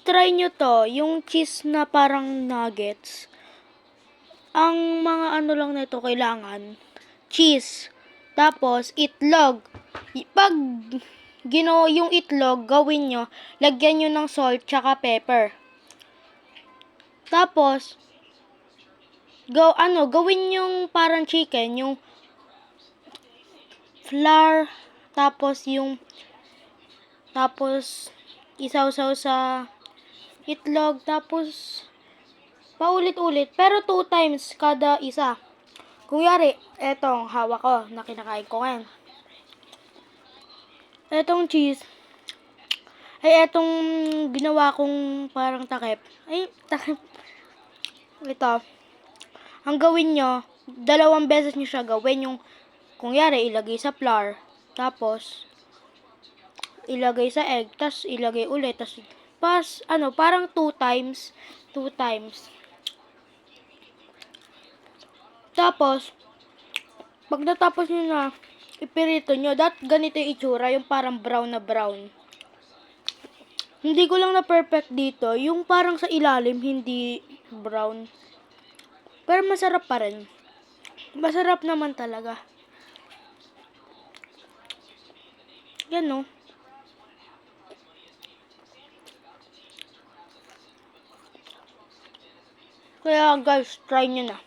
try nyo to, yung cheese na parang nuggets. Ang mga ano lang nito kailangan, cheese, tapos itlog. Pag yung itlog, gawin nyo, lagyan nyo ng salt tsaka pepper. Tapos, gawin yung parang chicken, yung flour, tapos isawsaw sa itlog, tapos paulit-ulit, pero 2 times kada isa. Kunyari, etong hawak ko na kinakain ko ngayon. Etong cheese, ay etong ginawa kong parang takip. Ito. Ang gawin nyo, 2 beses nyo siya gawin. Yung, kunyari, ilagay sa flour, tapos ilagay sa egg, tas ilagay ulit, tas parang 2 times. Tapos, pag natapos nyo na, ipirito nyo, ganito yung itsura, yung parang brown na brown. Hindi ko lang na perfect dito, yung parang sa ilalim, hindi brown. Pero masarap pa rin. Masarap naman talaga. Yan no. Kaya guys, try nyo na.